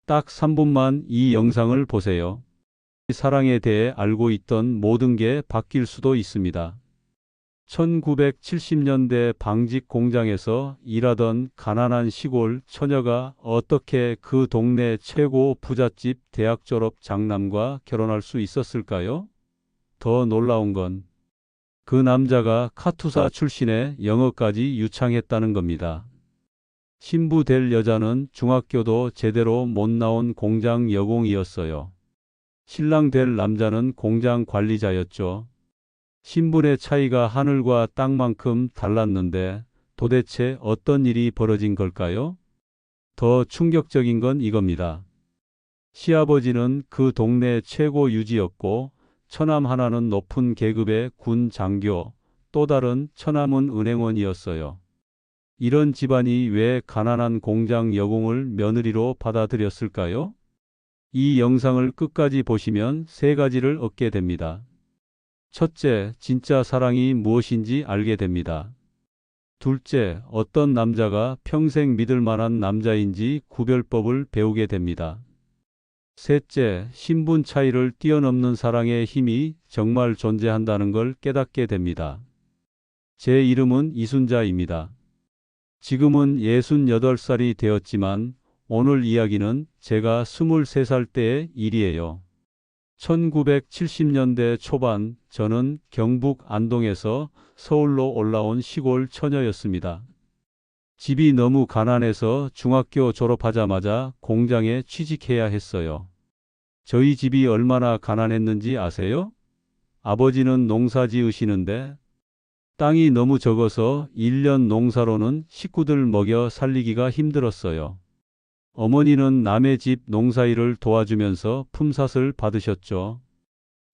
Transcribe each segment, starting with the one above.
딱 3분만 이 영상을 보세요. 사랑에 대해 알고 있던 모든 게 바뀔 수도 있습니다. 1970년대 방직 공장에서 일하던 가난한 시골 처녀가 어떻게 그 동네 최고 부잣집 대학 졸업 장남과 결혼할 수 있었을까요? 더 놀라운 건 그 남자가 카투사 출신의 영어까지 유창했다는 겁니다. 신부 될 여자는 중학교도 제대로 못 나온 공장 여공이었어요. 신랑 될 남자는 공장 관리자였죠. 신분의 차이가 하늘과 땅만큼 달랐는데 도대체 어떤 일이 벌어진 걸까요? 더 충격적인 건 이겁니다. 시아버지는 그 동네 최고 유지였고 처남 하나는 높은 계급의 군 장교, 또 다른 처남은 은행원이었어요. 이런 집안이 왜 가난한 공장 여공을 며느리로 받아들였을까요? 이 영상을 끝까지 보시면 세 가지를 얻게 됩니다. 첫째, 진짜 사랑이 무엇인지 알게 됩니다. 둘째, 어떤 남자가 평생 믿을 만한 남자인지 구별법을 배우게 됩니다. 셋째, 신분 차이를 뛰어넘는 사랑의 힘이 정말 존재한다는 걸 깨닫게 됩니다. 제 이름은 이순자입니다. 지금은 68살이 되었지만 오늘 이야기는 제가 23살 때의 일이에요. 1970년대 초반 저는 경북 안동에서 서울로 올라온 시골 처녀였습니다. 집이 너무 가난해서 중학교 졸업하자마자 공장에 취직해야 했어요. 저희 집이 얼마나 가난했는지 아세요? 아버지는 농사 지으시는데 땅이 너무 적어서 1년 농사로는 식구들 먹여 살리기가 힘들었어요. 어머니는 남의 집 농사일을 도와주면서 품삯을 받으셨죠.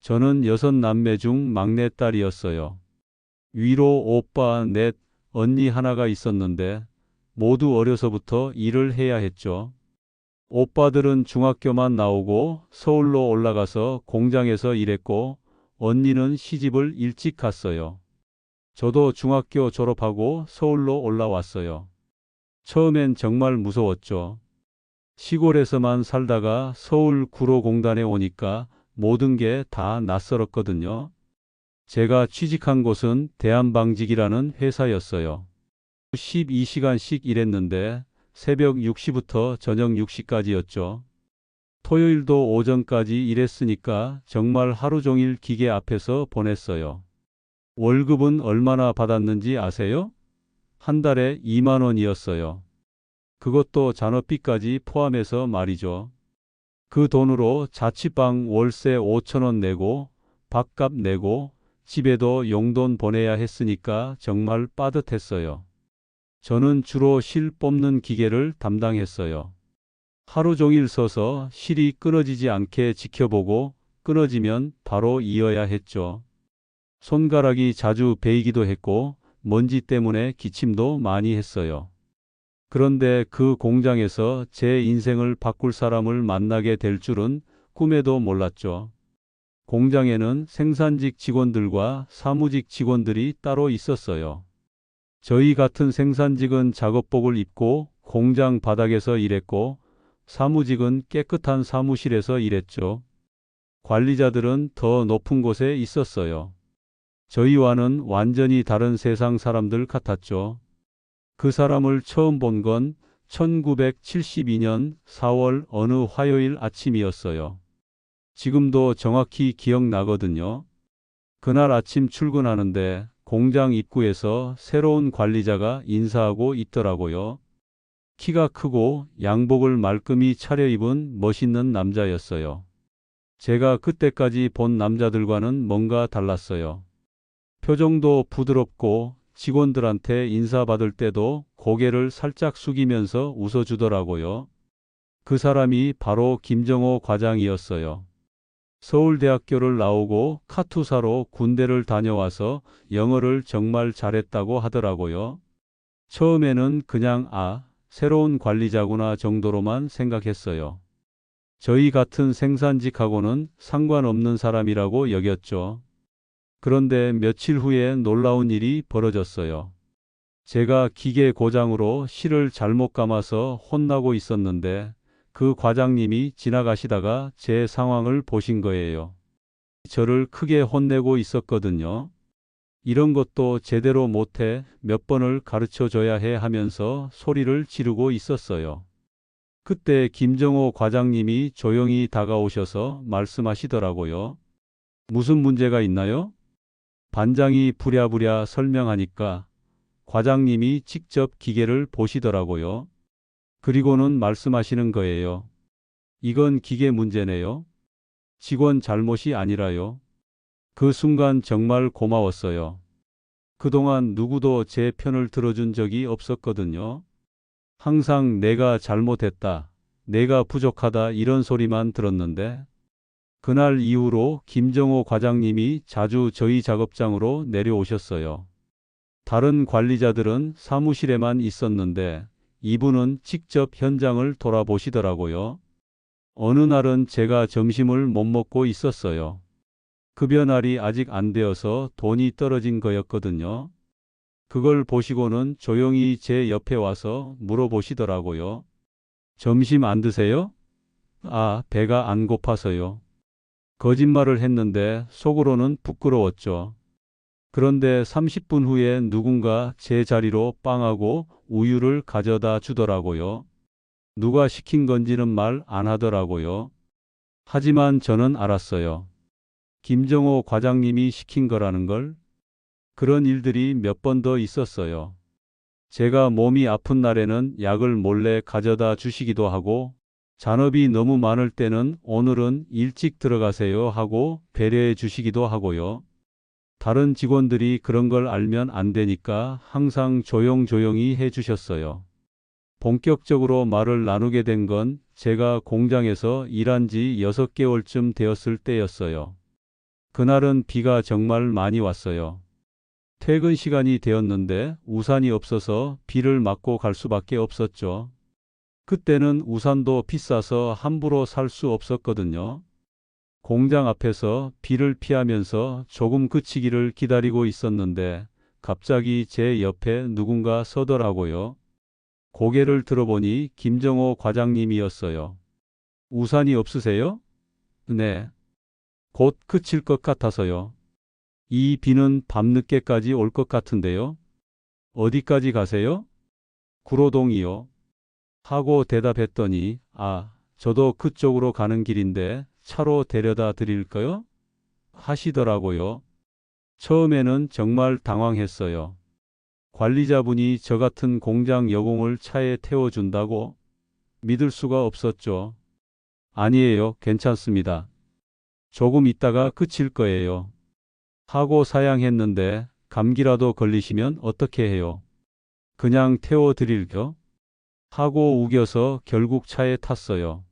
저는 6남매 중 막내딸이었어요. 위로 오빠 넷, 언니 하나가 있었는데 모두 어려서부터 일을 해야 했죠. 오빠들은 중학교만 나오고 서울로 올라가서 공장에서 일했고 언니는 시집을 일찍 갔어요. 저도 중학교 졸업하고 서울로 올라왔어요. 처음엔 정말 무서웠죠. 시골에서만 살다가 서울 구로공단에 오니까 모든 게 다 낯설었거든요. 제가 취직한 곳은 대한방직이라는 회사였어요. 12시간씩 일했는데 새벽 6시부터 저녁 6시까지였죠. 토요일도 오전까지 일했으니까 정말 하루 종일 기계 앞에서 보냈어요. 월급은 얼마나 받았는지 아세요? 한 달에 2만 원이었어요. 그것도 잔업비까지 포함해서 말이죠. 그 돈으로 자취방 월세 5천 원 내고 밥값 내고 집에도 용돈 보내야 했으니까 정말 빠듯했어요. 저는 주로 실 뽑는 기계를 담당했어요. 하루 종일 서서 실이 끊어지지 않게 지켜보고 끊어지면 바로 이어야 했죠. 손가락이 자주 베이기도 했고 먼지 때문에 기침도 많이 했어요. 그런데 그 공장에서 제 인생을 바꿀 사람을 만나게 될 줄은 꿈에도 몰랐죠. 공장에는 생산직 직원들과 사무직 직원들이 따로 있었어요. 저희 같은 생산직은 작업복을 입고 공장 바닥에서 일했고 사무직은 깨끗한 사무실에서 일했죠. 관리자들은 더 높은 곳에 있었어요. 저희와는 완전히 다른 세상 사람들 같았죠. 그 사람을 처음 본 건 1972년 4월 어느 화요일 아침이었어요. 지금도 정확히 기억나거든요. 그날 아침 출근하는데 공장 입구에서 새로운 관리자가 인사하고 있더라고요. 키가 크고 양복을 말끔히 차려입은 멋있는 남자였어요. 제가 그때까지 본 남자들과는 뭔가 달랐어요. 표정도 부드럽고 직원들한테 인사받을 때도 고개를 살짝 숙이면서 웃어주더라고요. 그 사람이 바로 김정호 과장이었어요. 서울대학교를 나오고 카투사로 군대를 다녀와서 영어를 정말 잘했다고 하더라고요. 처음에는 그냥 새로운 관리자구나 정도로만 생각했어요. 저희 같은 생산직하고는 상관없는 사람이라고 여겼죠. 그런데 며칠 후에 놀라운 일이 벌어졌어요. 제가 기계 고장으로 실을 잘못 감아서 혼나고 있었는데 그 과장님이 지나가시다가 제 상황을 보신 거예요. 저를 크게 혼내고 있었거든요. 이런 것도 제대로 못해 몇 번을 가르쳐 줘야 해 하면서 소리를 지르고 있었어요. 그때 김정호 과장님이 조용히 다가오셔서 말씀하시더라고요. 무슨 문제가 있나요? 반장이 부랴부랴 설명하니까 과장님이 직접 기계를 보시더라고요. 그리고는 말씀하시는 거예요. 이건 기계 문제네요. 직원 잘못이 아니라요. 그 순간 정말 고마웠어요. 그동안 누구도 제 편을 들어준 적이 없었거든요. 항상 내가 잘못했다, 내가 부족하다 이런 소리만 들었는데 그날 이후로 김정호 과장님이 자주 저희 작업장으로 내려오셨어요. 다른 관리자들은 사무실에만 있었는데 이분은 직접 현장을 돌아보시더라고요. 어느 날은 제가 점심을 못 먹고 있었어요. 급여 날이 아직 안 되어서 돈이 떨어진 거였거든요. 그걸 보시고는 조용히 제 옆에 와서 물어보시더라고요. 점심 안 드세요? 아, 배가 안 고파서요. 거짓말을 했는데 속으로는 부끄러웠죠. 그런데 30분 후에 누군가 제 자리로 빵하고 우유를 가져다 주더라고요. 누가 시킨 건지는 말 안 하더라고요. 하지만 저는 알았어요. 김정호 과장님이 시킨 거라는 걸. 그런 일들이 몇 번 더 있었어요. 제가 몸이 아픈 날에는 약을 몰래 가져다 주시기도 하고, 잔업이 너무 많을 때는 오늘은 일찍 들어가세요 하고 배려해 주시기도 하고요. 다른 직원들이 그런 걸 알면 안 되니까 항상 조용조용히 해 주셨어요. 본격적으로 말을 나누게 된 건 제가 공장에서 일한 지 6개월쯤 되었을 때였어요. 그날은 비가 정말 많이 왔어요. 퇴근 시간이 되었는데 우산이 없어서 비를 맞고 갈 수밖에 없었죠. 그때는 우산도 비싸서 함부로 살 수 없었거든요. 공장 앞에서 비를 피하면서 조금 그치기를 기다리고 있었는데 갑자기 제 옆에 누군가 서더라고요. 고개를 들어보니 김정호 과장님이었어요. 우산이 없으세요? 네. 곧 그칠 것 같아서요. 이 비는 밤늦게까지 올 것 같은데요. 어디까지 가세요? 구로동이요. 하고 대답했더니 저도 그쪽으로 가는 길인데 차로 데려다 드릴까요? 하시더라고요. 처음에는 정말 당황했어요. 관리자분이 저 같은 공장 여공을 차에 태워준다고 믿을 수가 없었죠. 아니에요, 괜찮습니다. 조금 있다가 그칠 거예요. 하고 사양했는데 감기라도 걸리시면 어떻게 해요? 그냥 태워드릴게요. 하고 우겨서 결국 차에 탔어요.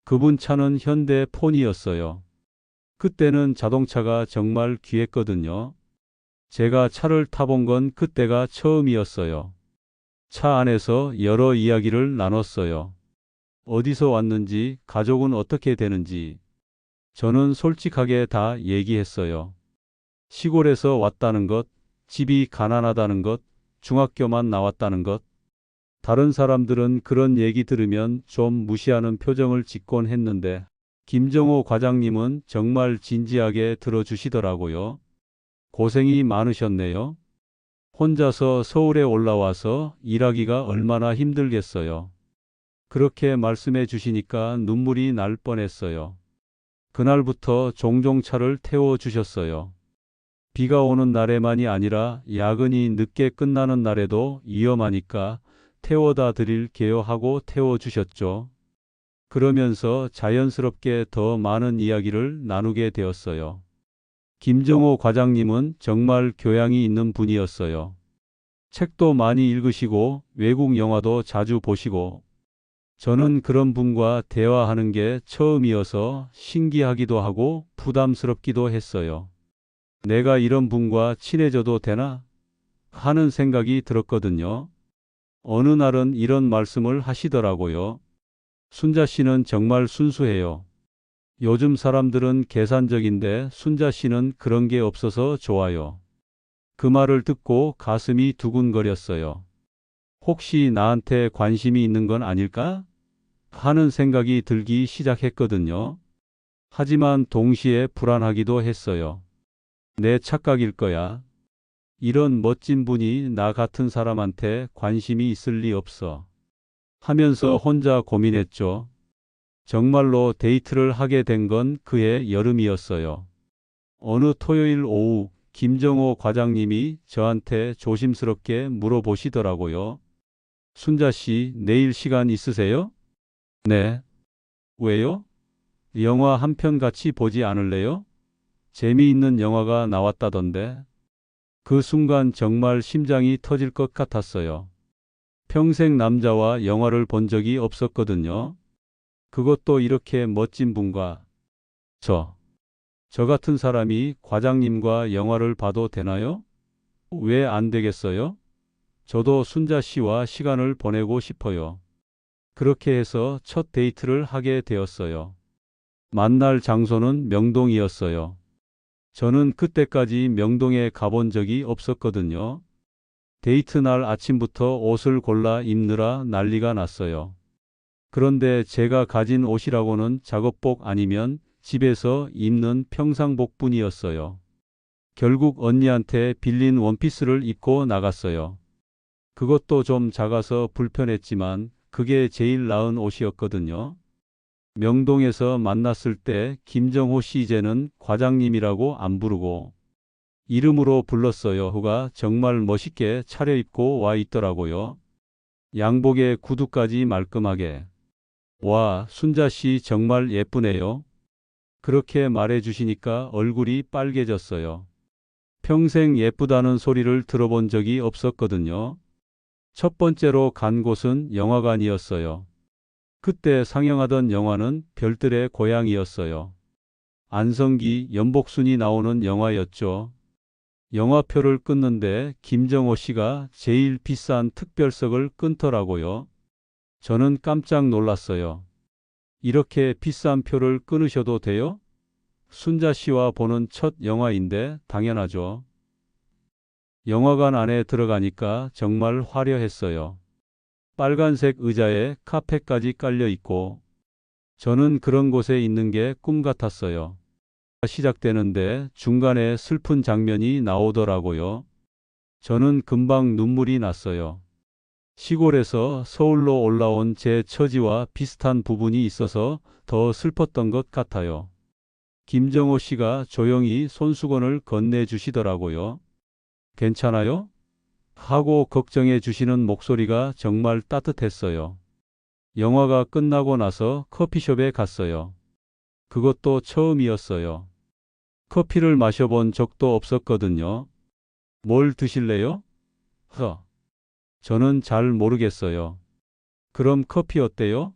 그분 차는 현대폰이었어요. 그때는 자동차가 정말 귀했거든요. 제가 차를 타본 건 그때가 처음이었어요. 차 안에서 여러 이야기를 나눴어요. 어디서 왔는지, 가족은 어떻게 되는지. 저는 솔직하게 다 얘기했어요. 시골에서 왔다는 것, 집이 가난하다는 것, 중학교만 나왔다는 것. 다른 사람들은 그런 얘기 들으면 좀 무시하는 표정을 짓곤 했는데 김정호 과장님은 정말 진지하게 들어주시더라고요. 고생이 많으셨네요. 혼자서 서울에 올라와서 일하기가 얼마나 힘들겠어요. 그렇게 말씀해 주시니까 눈물이 날 뻔했어요. 그날부터 종종 차를 태워 주셨어요. 비가 오는 날에만이 아니라 야근이 늦게 끝나는 날에도 위험하니까 태워다 드릴게요 하고 태워주셨죠. 그러면서 자연스럽게 더 많은 이야기를 나누게 되었어요. 김정호 과장님은 정말 교양이 있는 분이었어요. 책도 많이 읽으시고 외국 영화도 자주 보시고 저는 그런 분과 대화하는 게 처음이어서 신기하기도 하고 부담스럽기도 했어요. 내가 이런 분과 친해져도 되나? 하는 생각이 들었거든요. 어느 날은 이런 말씀을 하시더라고요. 순자 씨는 정말 순수해요. 요즘 사람들은 계산적인데 순자 씨는 그런 게 없어서 좋아요. 그 말을 듣고 가슴이 두근거렸어요. 혹시 나한테 관심이 있는 건 아닐까? 하는 생각이 들기 시작했거든요. 하지만 동시에 불안하기도 했어요. 내 착각일 거야. 이런 멋진 분이 나 같은 사람한테 관심이 있을 리 없어. 하면서 혼자 고민했죠. 정말로 데이트를 하게 된 건 그해 여름이었어요. 어느 토요일 오후 김정호 과장님이 저한테 조심스럽게 물어보시더라고요. 순자 씨, 내일 시간 있으세요? 네. 왜요? 영화 한 편 같이 보지 않을래요? 재미있는 영화가 나왔다던데. 그 순간 정말 심장이 터질 것 같았어요. 평생 남자와 영화를 본 적이 없었거든요. 그것도 이렇게 멋진 분과 저 같은 사람이 과장님과 영화를 봐도 되나요? 왜 안 되겠어요? 저도 순자 씨와 시간을 보내고 싶어요. 그렇게 해서 첫 데이트를 하게 되었어요. 만날 장소는 명동이었어요. 저는 그때까지 명동에 가본 적이 없었거든요. 데이트 날 아침부터 옷을 골라 입느라 난리가 났어요. 그런데 제가 가진 옷이라고는 작업복 아니면 집에서 입는 평상복뿐이었어요. 결국 언니한테 빌린 원피스를 입고 나갔어요. 그것도 좀 작아서 불편했지만 그게 제일 나은 옷이었거든요. 명동에서 만났을 때 김정호 씨 이제는 과장님이라고 안 부르고 이름으로 불렀어요. 후가 정말 멋있게 차려입고 와 있더라고요. 양복에 구두까지 말끔하게. 와, 순자 씨 정말 예쁘네요. 그렇게 말해 주시니까 얼굴이 빨개졌어요. 평생 예쁘다는 소리를 들어본 적이 없었거든요. 첫 번째로 간 곳은 영화관이었어요. 그때 상영하던 영화는 별들의 고향이었어요. 안성기, 연복순이 나오는 영화였죠. 영화표를 끊는데 김정호 씨가 제일 비싼 특별석을 끊더라고요. 저는 깜짝 놀랐어요. 이렇게 비싼 표를 끊으셔도 돼요? 순자 씨와 보는 첫 영화인데 당연하죠. 영화관 안에 들어가니까 정말 화려했어요. 빨간색 의자에 카페까지 깔려 있고 저는 그런 곳에 있는 게 꿈 같았어요. 시작되는데 중간에 슬픈 장면이 나오더라고요. 저는 금방 눈물이 났어요. 시골에서 서울로 올라온 제 처지와 비슷한 부분이 있어서 더 슬펐던 것 같아요. 김정호 씨가 조용히 손수건을 건네주시더라고요. 괜찮아요? 하고 걱정해 주시는 목소리가 정말 따뜻했어요. 영화가 끝나고 나서 커피숍에 갔어요. 그것도 처음이었어요. 커피를 마셔본 적도 없었거든요. 뭘 드실래요? 저는 잘 모르겠어요. 그럼 커피 어때요?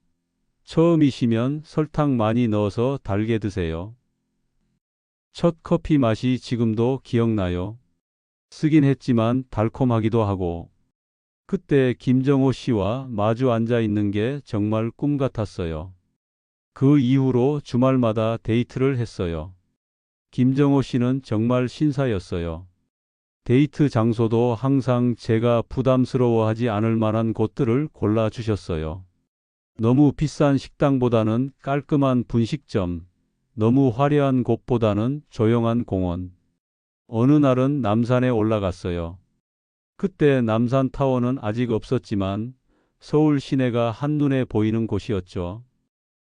처음이시면 설탕 많이 넣어서 달게 드세요. 첫 커피 맛이 지금도 기억나요. 쓰긴 했지만 달콤하기도 하고. 그때 김정호 씨와 마주 앉아 있는 게 정말 꿈 같았어요. 그 이후로 주말마다 데이트를 했어요. 김정호 씨는 정말 신사였어요. 데이트 장소도 항상 제가 부담스러워하지 않을 만한 곳들을 골라주셨어요. 너무 비싼 식당보다는 깔끔한 분식점, 너무 화려한 곳보다는 조용한 공원. 어느 날은 남산에 올라갔어요. 그때 남산타워는 아직 없었지만 서울 시내가 한눈에 보이는 곳이었죠.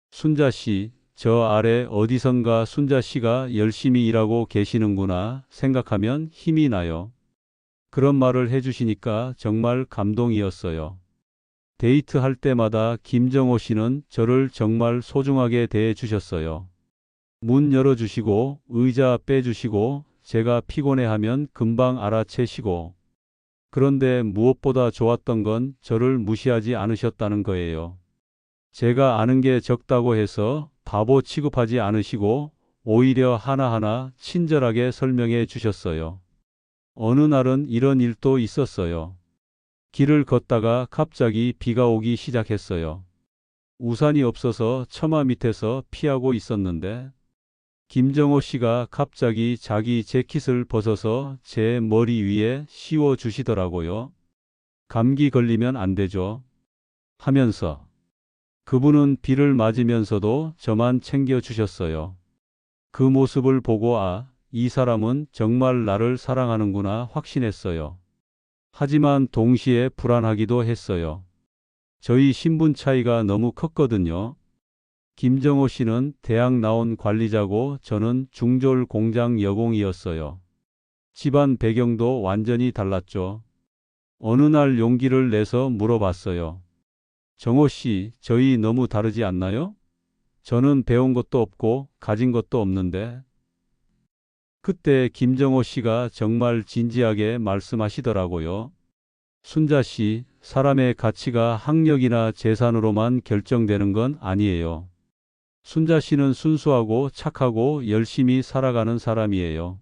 순자 씨, 저 아래 어디선가 순자 씨가 열심히 일하고 계시는구나 생각하면 힘이 나요. 그런 말을 해주시니까 정말 감동이었어요. 데이트할 때마다 김정호 씨는 저를 정말 소중하게 대해주셨어요. 문 열어주시고 의자 빼주시고 제가 피곤해하면 금방 알아채시고 그런데 무엇보다 좋았던 건 저를 무시하지 않으셨다는 거예요. 제가 아는 게 적다고 해서 바보 취급하지 않으시고 오히려 하나하나 친절하게 설명해 주셨어요. 어느 날은 이런 일도 있었어요. 길을 걷다가 갑자기 비가 오기 시작했어요. 우산이 없어서 처마 밑에서 피하고 있었는데 김정호 씨가 갑자기 자기 재킷을 벗어서 제 머리 위에 씌워 주시더라고요. 감기 걸리면 안 되죠. 하면서 그분은 비를 맞으면서도 저만 챙겨주셨어요. 그 모습을 보고 이 사람은 정말 나를 사랑하는구나 확신했어요. 하지만 동시에 불안하기도 했어요. 저희 신분 차이가 너무 컸거든요. 김정호 씨는 대학 나온 관리자고 저는 중졸 공장 여공이었어요. 집안 배경도 완전히 달랐죠. 어느 날 용기를 내서 물어봤어요. 정호 씨, 저희 너무 다르지 않나요? 저는 배운 것도 없고 가진 것도 없는데. 그때 김정호 씨가 정말 진지하게 말씀하시더라고요. 순자 씨, 사람의 가치가 학력이나 재산으로만 결정되는 건 아니에요. 순자 씨는 순수하고 착하고 열심히 살아가는 사람이에요.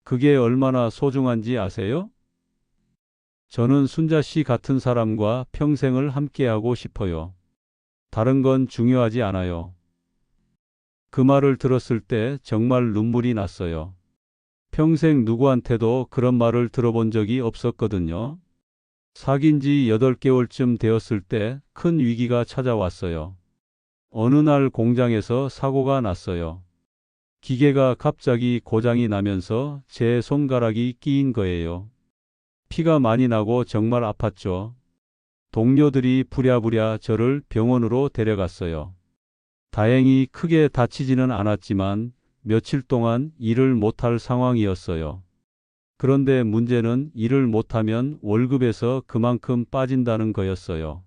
그게 얼마나 소중한지 아세요? 저는 순자 씨 같은 사람과 평생을 함께하고 싶어요. 다른 건 중요하지 않아요. 그 말을 들었을 때 정말 눈물이 났어요. 평생 누구한테도 그런 말을 들어본 적이 없었거든요. 사귄 지 8개월쯤 되었을 때 큰 위기가 찾아왔어요. 어느 날 공장에서 사고가 났어요. 기계가 갑자기 고장이 나면서 제 손가락이 끼인 거예요. 피가 많이 나고 정말 아팠죠. 동료들이 부랴부랴 저를 병원으로 데려갔어요. 다행히 크게 다치지는 않았지만 며칠 동안 일을 못할 상황이었어요. 그런데 문제는 일을 못하면 월급에서 그만큼 빠진다는 거였어요.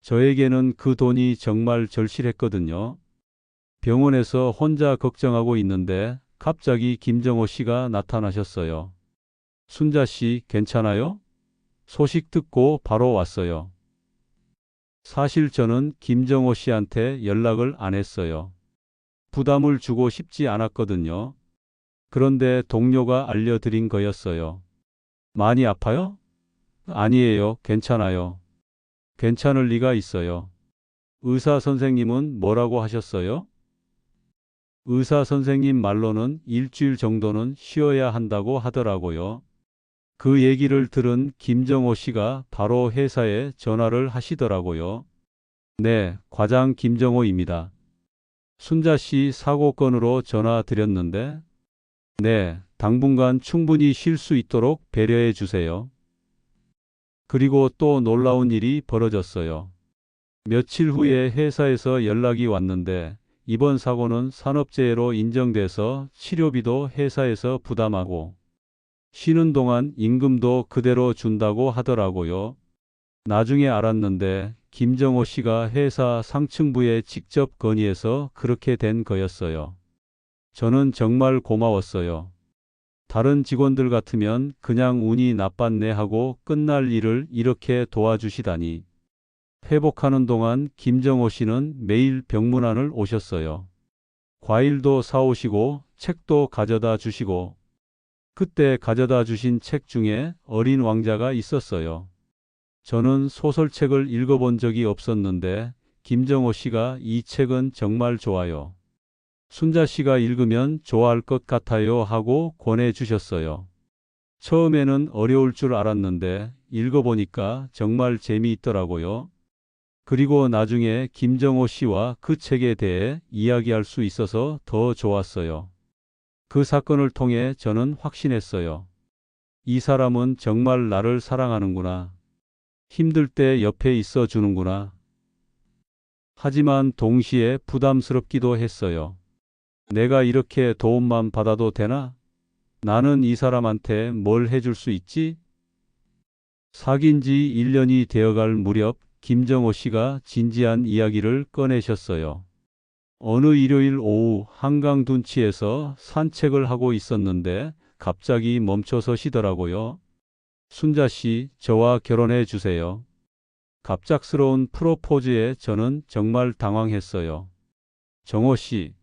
저에게는 그 돈이 정말 절실했거든요. 병원에서 혼자 걱정하고 있는데 갑자기 김정호 씨가 나타나셨어요. 순자 씨, 괜찮아요? 소식 듣고 바로 왔어요. 사실 저는 김정호 씨한테 연락을 안 했어요. 부담을 주고 싶지 않았거든요. 그런데 동료가 알려드린 거였어요. 많이 아파요? 아니에요. 괜찮아요. 괜찮을 리가 있어요. 의사 선생님은 뭐라고 하셨어요? 의사 선생님 말로는 일주일 정도는 쉬어야 한다고 하더라고요. 그 얘기를 들은 김정호 씨가 바로 회사에 전화를 하시더라고요. 네, 과장 김정호입니다. 순자 씨 사고 건으로 전화 드렸는데, 네, 당분간 충분히 쉴 수 있도록 배려해 주세요. 그리고 또 놀라운 일이 벌어졌어요. 며칠 후에 회사에서 연락이 왔는데, 이번 사고는 산업재해로 인정돼서 치료비도 회사에서 부담하고, 쉬는 동안 임금도 그대로 준다고 하더라고요. 나중에 알았는데 김정호 씨가 회사 상층부에 직접 건의해서 그렇게 된 거였어요. 저는 정말 고마웠어요. 다른 직원들 같으면 그냥 운이 나빴네 하고 끝날 일을 이렇게 도와주시다니. 회복하는 동안 김정호 씨는 매일 병문안을 오셨어요. 과일도 사오시고 책도 가져다 주시고 그때 가져다 주신 책 중에 어린 왕자가 있었어요. 저는 소설책을 읽어본 적이 없었는데 김정호 씨가 이 책은 정말 좋아요. 순자 씨가 읽으면 좋아할 것 같아요 하고 권해주셨어요. 처음에는 어려울 줄 알았는데 읽어보니까 정말 재미있더라고요. 그리고 나중에 김정호 씨와 그 책에 대해 이야기할 수 있어서 더 좋았어요. 그 사건을 통해 저는 확신했어요. 이 사람은 정말 나를 사랑하는구나. 힘들 때 옆에 있어 주는구나. 하지만 동시에 부담스럽기도 했어요. 내가 이렇게 도움만 받아도 되나? 나는 이 사람한테 뭘 해줄 수 있지? 사귄 지 1년이 되어갈 무렵 김정호 씨가 진지한 이야기를 꺼내셨어요. 어느 일요일 오후 한강 둔치에서 산책을 하고 있었는데 갑자기 멈춰서시더라고요. 순자 씨, 저와 결혼해 주세요. 갑작스러운 프로포즈에 저는 정말 당황했어요. 정호 씨,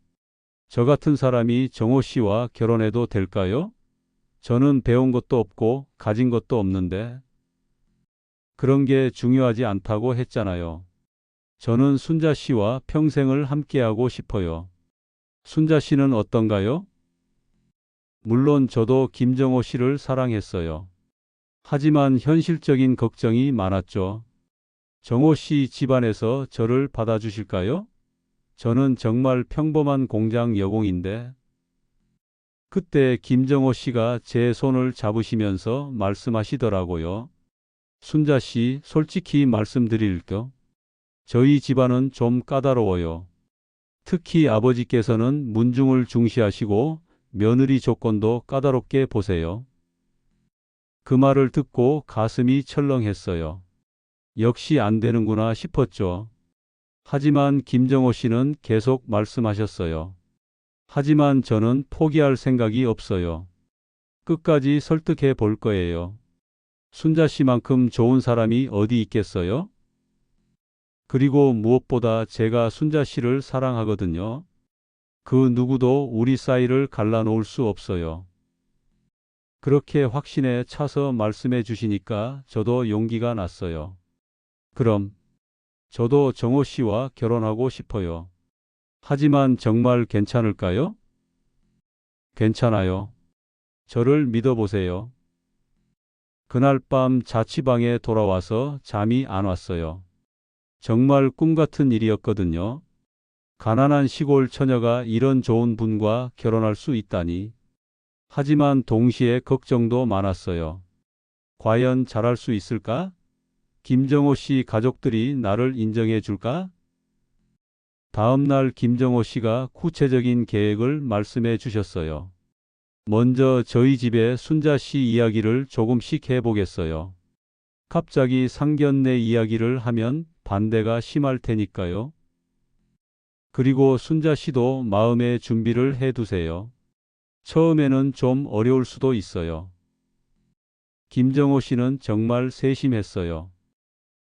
저 같은 사람이 정호 씨와 결혼해도 될까요? 저는 배운 것도 없고 가진 것도 없는데 그런 게 중요하지 않다고 했잖아요. 저는 순자 씨와 평생을 함께하고 싶어요. 순자 씨는 어떤가요? 물론 저도 김정호 씨를 사랑했어요. 하지만 현실적인 걱정이 많았죠. 정호 씨 집안에서 저를 받아주실까요? 저는 정말 평범한 공장 여공인데. 그때 김정호 씨가 제 손을 잡으시면서 말씀하시더라고요. 순자 씨, 솔직히 말씀드릴게요. 저희 집안은 좀 까다로워요. 특히 아버지께서는 문중을 중시하시고 며느리 조건도 까다롭게 보세요. 그 말을 듣고 가슴이 철렁했어요. 역시 안 되는구나 싶었죠. 하지만 김정호 씨는 계속 말씀하셨어요. 하지만 저는 포기할 생각이 없어요. 끝까지 설득해 볼 거예요. 순자 씨만큼 좋은 사람이 어디 있겠어요? 그리고 무엇보다 제가 순자 씨를 사랑하거든요. 그 누구도 우리 사이를 갈라놓을 수 없어요. 그렇게 확신에 차서 말씀해 주시니까 저도 용기가 났어요. 그럼 저도 정호 씨와 결혼하고 싶어요. 하지만 정말 괜찮을까요? 괜찮아요. 저를 믿어보세요. 그날 밤 자취방에 돌아와서 잠이 안 왔어요. 정말 꿈 같은 일이었거든요. 가난한 시골 처녀가 이런 좋은 분과 결혼할 수 있다니. 하지만 동시에 걱정도 많았어요. 과연 잘할 수 있을까? 김정호 씨 가족들이 나를 인정해 줄까? 다음 날 김정호 씨가 구체적인 계획을 말씀해 주셨어요. 먼저 저희 집의 순자 씨 이야기를 조금씩 해보겠어요. 갑자기 상견례 이야기를 하면 반대가 심할 테니까요. 그리고 순자 씨도 마음의 준비를 해두세요. 처음에는 좀 어려울 수도 있어요. 김정호 씨는 정말 세심했어요.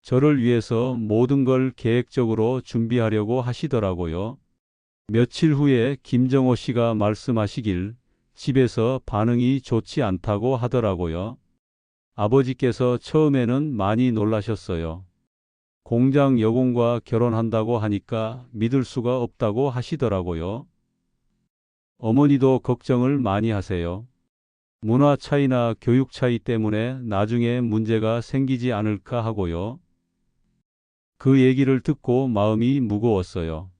저를 위해서 모든 걸 계획적으로 준비하려고 하시더라고요. 며칠 후에 김정호 씨가 말씀하시길 집에서 반응이 좋지 않다고 하더라고요. 아버지께서 처음에는 많이 놀라셨어요. 공장 여공과 결혼한다고 하니까 믿을 수가 없다고 하시더라고요. 어머니도 걱정을 많이 하세요. 문화 차이나 교육 차이 때문에 나중에 문제가 생기지 않을까 하고요. 그 얘기를 듣고 마음이 무거웠어요.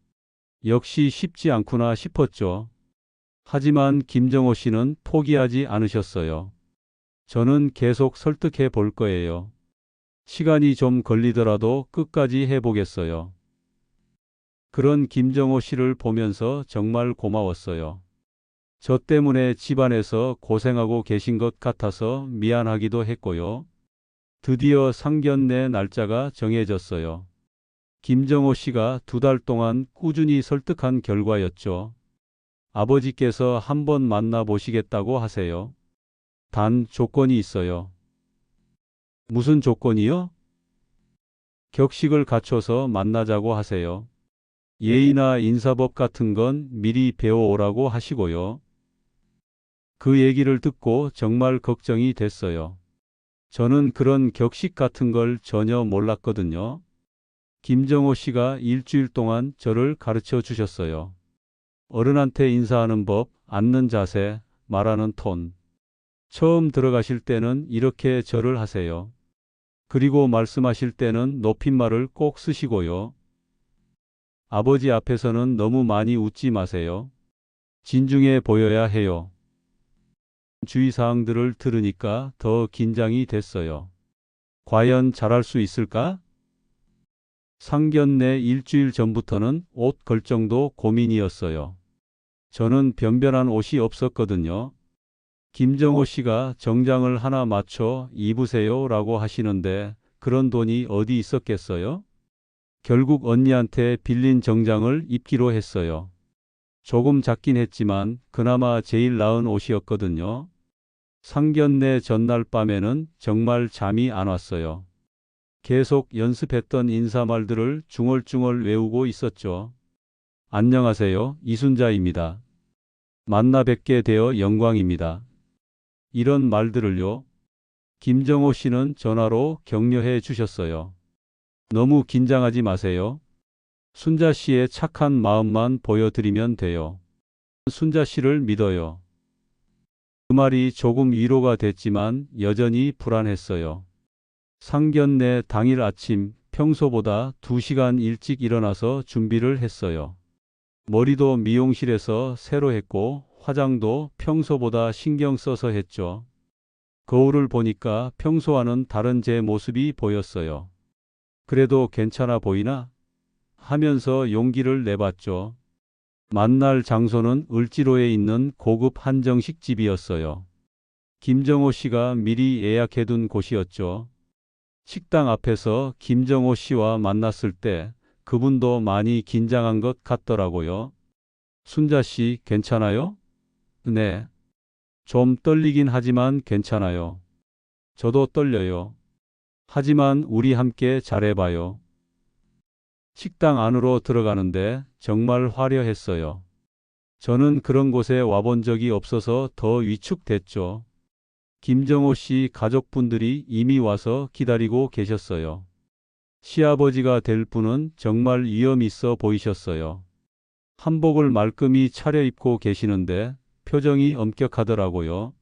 역시 쉽지 않구나 싶었죠. 하지만 김정호 씨는 포기하지 않으셨어요. 저는 계속 설득해 볼 거예요. 시간이 좀 걸리더라도 끝까지 해보겠어요. 그런 김정호 씨를 보면서 정말 고마웠어요. 저 때문에 집안에서 고생하고 계신 것 같아서 미안하기도 했고요. 드디어 상견례 날짜가 정해졌어요. 김정호 씨가 2달 동안 꾸준히 설득한 결과였죠. 아버지께서 한번 만나보시겠다고 하세요. 단 조건이 있어요. 무슨 조건이요? 격식을 갖춰서 만나자고 하세요. 예의나 인사법 같은 건 미리 배워오라고 하시고요. 그 얘기를 듣고 정말 걱정이 됐어요. 저는 그런 격식 같은 걸 전혀 몰랐거든요. 김정호 씨가 일주일 동안 저를 가르쳐 주셨어요. 어른한테 인사하는 법, 앉는 자세, 말하는 톤. 처음 들어가실 때는 이렇게 절을 하세요. 그리고 말씀하실 때는 높임말을 꼭 쓰시고요. 아버지 앞에서는 너무 많이 웃지 마세요. 진중해 보여야 해요. 주의사항들을 들으니까 더 긴장이 됐어요. 과연 잘할 수 있을까? 상견례 일주일 전부터는 옷 결정도 고민이었어요. 저는 변변한 옷이 없었거든요. 김정호 씨가 정장을 하나 맞춰 입으세요 라고 하시는데 그런 돈이 어디 있었겠어요? 결국 언니한테 빌린 정장을 입기로 했어요. 조금 작긴 했지만 그나마 제일 나은 옷이었거든요. 상견례 전날 밤에는 정말 잠이 안 왔어요. 계속 연습했던 인사말들을 중얼중얼 외우고 있었죠. 안녕하세요. 이순자입니다. 만나 뵙게 되어 영광입니다. 이런 말들을요. 김정호 씨는 전화로 격려해 주셨어요. 너무 긴장하지 마세요. 순자 씨의 착한 마음만 보여드리면 돼요. 순자 씨를 믿어요. 그 말이 조금 위로가 됐지만 여전히 불안했어요. 상견례 당일 아침 평소보다 2시간 일찍 일어나서 준비를 했어요. 머리도 미용실에서 새로 했고 화장도 평소보다 신경 써서 했죠. 거울을 보니까 평소와는 다른 제 모습이 보였어요. 그래도 괜찮아 보이나? 하면서 용기를 내봤죠. 만날 장소는 을지로에 있는 고급 한정식 집이었어요. 김정호 씨가 미리 예약해둔 곳이었죠. 식당 앞에서 김정호 씨와 만났을 때 그분도 많이 긴장한 것 같더라고요. 순자 씨, 괜찮아요? 네. 좀 떨리긴 하지만 괜찮아요. 저도 떨려요. 하지만 우리 함께 잘해봐요. 식당 안으로 들어가는데 정말 화려했어요. 저는 그런 곳에 와본 적이 없어서 더 위축됐죠. 김정호 씨 가족분들이 이미 와서 기다리고 계셨어요. 시아버지가 될 분은 정말 위험 있어 보이셨어요. 한복을 말끔히 차려입고 계시는데 표정이 엄격하더라고요.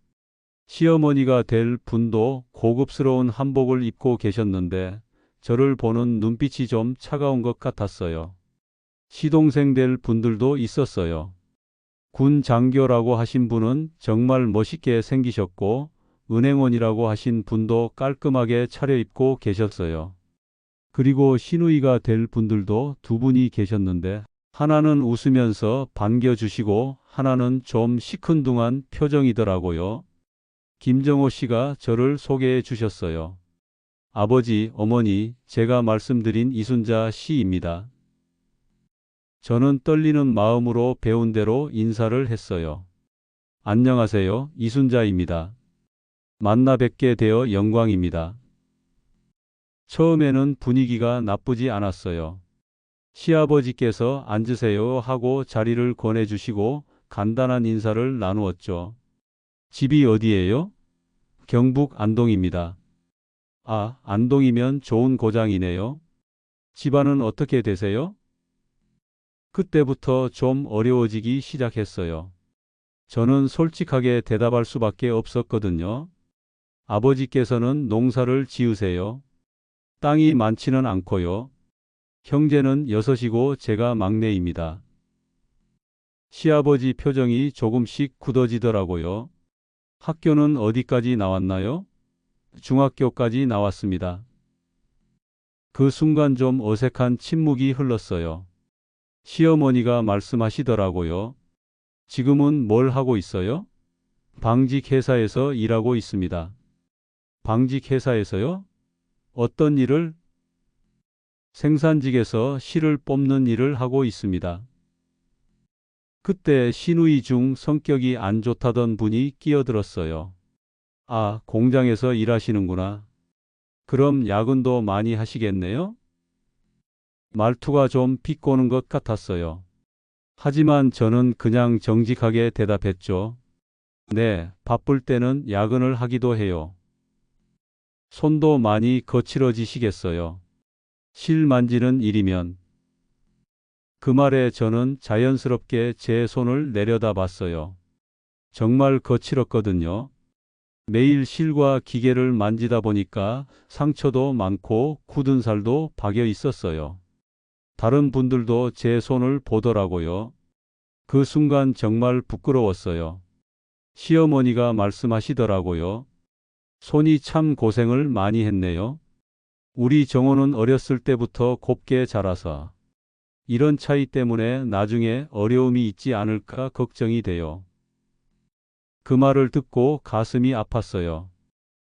시어머니가 될 분도 고급스러운 한복을 입고 계셨는데 저를 보는 눈빛이 좀 차가운 것 같았어요. 시동생 될 분들도 있었어요. 군 장교라고 하신 분은 정말 멋있게 생기셨고 은행원이라고 하신 분도 깔끔하게 차려입고 계셨어요. 그리고 시누이가 될 분들도 두 분이 계셨는데 하나는 웃으면서 반겨주시고 하나는 좀 시큰둥한 표정이더라고요. 김정호 씨가 저를 소개해 주셨어요. 아버지, 어머니, 제가 말씀드린 이순자 씨입니다. 저는 떨리는 마음으로 배운 대로 인사를 했어요. 안녕하세요, 이순자입니다. 만나 뵙게 되어 영광입니다. 처음에는 분위기가 나쁘지 않았어요. 시아버지께서 앉으세요 하고 자리를 권해주시고 간단한 인사를 나누었죠. 집이 어디예요? 경북 안동입니다. 아, 안동이면 좋은 고장이네요. 집안은 어떻게 되세요? 그때부터 좀 어려워지기 시작했어요. 저는 솔직하게 대답할 수밖에 없었거든요. 아버지께서는 농사를 지으세요. 땅이 많지는 않고요. 형제는 6이고 제가 막내입니다. 시아버지 표정이 조금씩 굳어지더라고요. 학교는 어디까지 나왔나요? 중학교까지 나왔습니다. 그 순간 좀 어색한 침묵이 흘렀어요. 시어머니가 말씀하시더라고요. 지금은 뭘 하고 있어요? 방직 회사에서 일하고 있습니다. 방직 회사에서요? 어떤 일을? 생산직에서 실을 뽑는 일을 하고 있습니다. 그때 시누이 중 성격이 안 좋다던 분이 끼어들었어요. 아, 공장에서 일하시는구나. 그럼 야근도 많이 하시겠네요? 말투가 좀 비꼬는 것 같았어요. 하지만 저는 그냥 정직하게 대답했죠. 네, 바쁠 때는 야근을 하기도 해요. 손도 많이 거칠어지시겠어요. 실 만지는 일이면. 그 말에 저는 자연스럽게 제 손을 내려다 봤어요. 정말 거칠었거든요. 매일 실과 기계를 만지다 보니까 상처도 많고 굳은 살도 박여 있었어요. 다른 분들도 제 손을 보더라고요. 그 순간 정말 부끄러웠어요. 시어머니가 말씀하시더라고요. 손이 참 고생을 많이 했네요. 우리 정호는 어렸을 때부터 곱게 자라서 이런 차이 때문에 나중에 어려움이 있지 않을까 걱정이 돼요. 그 말을 듣고 가슴이 아팠어요.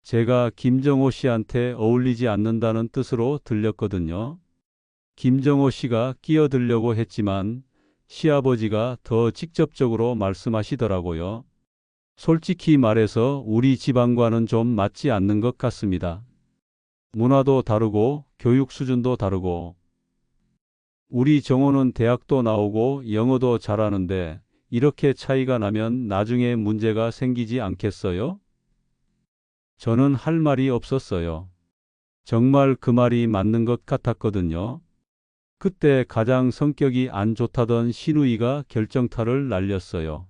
제가 김정호 씨한테 어울리지 않는다는 뜻으로 들렸거든요. 김정호 씨가 끼어들려고 했지만 시아버지가 더 직접적으로 말씀하시더라고요. 솔직히 말해서 우리 집안과는 좀 맞지 않는 것 같습니다. 문화도 다르고 교육 수준도 다르고 우리 정호는 대학도 나오고 영어도 잘하는데 이렇게 차이가 나면 나중에 문제가 생기지 않겠어요? 저는 할 말이 없었어요. 정말 그 말이 맞는 것 같았거든요. 그때 가장 성격이 안 좋다던 시누이가 결정타를 날렸어요.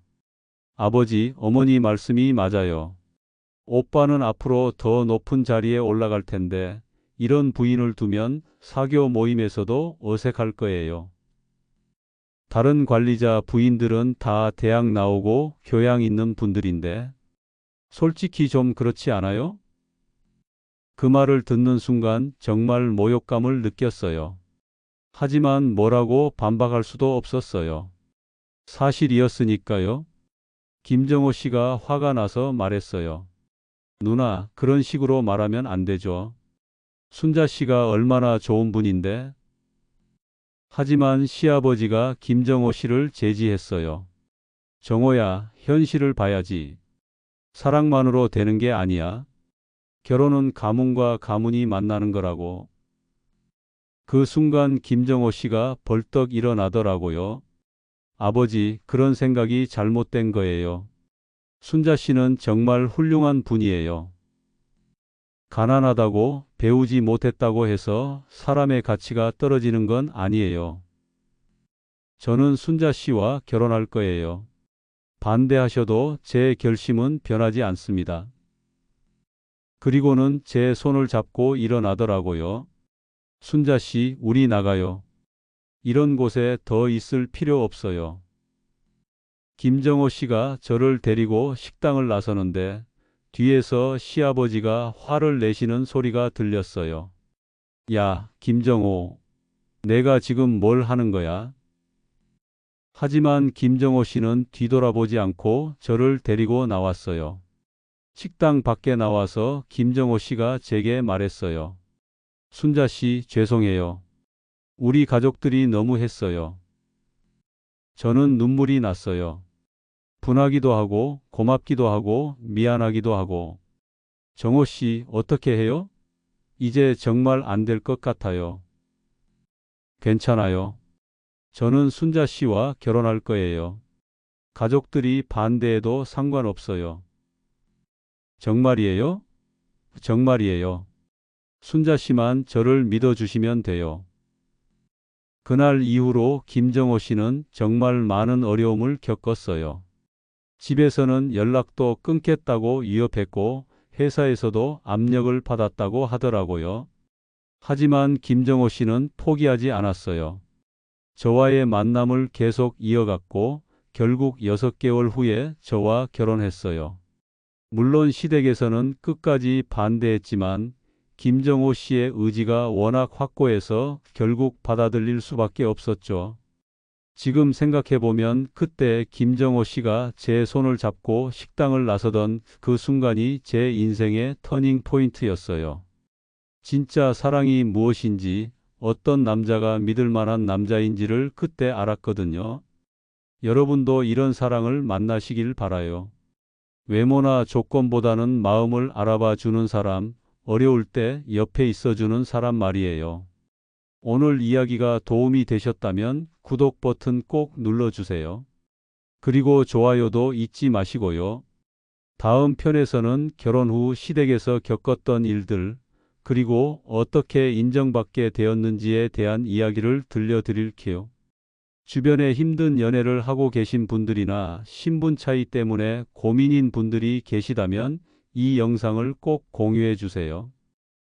아버지, 어머니 말씀이 맞아요. 오빠는 앞으로 더 높은 자리에 올라갈 텐데 이런 부인을 두면 사교 모임에서도 어색할 거예요. 다른 관리자 부인들은 다 대학 나오고 교양 있는 분들인데 솔직히 좀 그렇지 않아요? 그 말을 듣는 순간 정말 모욕감을 느꼈어요. 하지만 뭐라고 반박할 수도 없었어요. 사실이었으니까요. 김정호 씨가 화가 나서 말했어요. 누나, 그런 식으로 말하면 안 되죠. 순자 씨가 얼마나 좋은 분인데. 하지만 시아버지가 김정호 씨를 제지했어요. 정호야, 현실을 봐야지. 사랑만으로 되는 게 아니야. 결혼은 가문과 가문이 만나는 거라고. 그 순간 김정호 씨가 벌떡 일어나더라고요. 아버지, 그런 생각이 잘못된 거예요. 순자 씨는 정말 훌륭한 분이에요. 가난하다고 배우지 못했다고 해서 사람의 가치가 떨어지는 건 아니에요. 저는 순자 씨와 결혼할 거예요. 반대하셔도 제 결심은 변하지 않습니다. 그리고는 제 손을 잡고 일어나더라고요. 순자 씨, 우리 나가요. 이런 곳에 더 있을 필요 없어요. 김정호 씨가 저를 데리고 식당을 나서는데 뒤에서 시아버지가 화를 내시는 소리가 들렸어요. 야, 김정호, 내가 지금 뭘 하는 거야? 하지만 김정호 씨는 뒤돌아보지 않고 저를 데리고 나왔어요. 식당 밖에 나와서 김정호 씨가 제게 말했어요. 순자 씨, 죄송해요. 우리 가족들이 너무 했어요. 저는 눈물이 났어요. 분하기도 하고 고맙기도 하고 미안하기도 하고. 정호 씨, 어떻게 해요? 이제 정말 안 될 것 같아요. 괜찮아요. 저는 순자 씨와 결혼할 거예요. 가족들이 반대해도 상관없어요. 정말이에요? 정말이에요. 순자 씨만 저를 믿어주시면 돼요. 그날 이후로 김정호 씨는 정말 많은 어려움을 겪었어요. 집에서는 연락도 끊겠다고 위협했고 회사에서도 압력을 받았다고 하더라고요. 하지만 김정호 씨는 포기하지 않았어요. 저와의 만남을 계속 이어갔고 결국 6개월 후에 저와 결혼했어요. 물론 시댁에서는 끝까지 반대했지만 김정호 씨의 의지가 워낙 확고해서 결국 받아들일 수밖에 없었죠. 지금 생각해보면 그때 김정호 씨가 제 손을 잡고 식당을 나서던 그 순간이 제 인생의 터닝 포인트였어요. 진짜 사랑이 무엇인지, 어떤 남자가 믿을 만한 남자인지를 그때 알았거든요. 여러분도 이런 사랑을 만나시길 바라요. 외모나 조건보다는 마음을 알아봐 주는 사람, 어려울 때 옆에 있어주는 사람 말이에요. 오늘 이야기가 도움이 되셨다면 구독 버튼 꼭 눌러주세요. 그리고 좋아요도 잊지 마시고요. 다음 편에서는 결혼 후 시댁에서 겪었던 일들, 그리고 어떻게 인정받게 되었는지에 대한 이야기를 들려드릴게요. 주변에 힘든 연애를 하고 계신 분들이나 신분 차이 때문에 고민인 분들이 계시다면 이 영상을 꼭 공유해 주세요.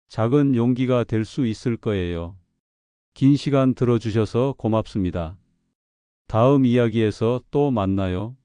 작은 용기가 될 수 있을 거예요. 긴 시간 들어주셔서 고맙습니다. 다음 이야기에서 또 만나요.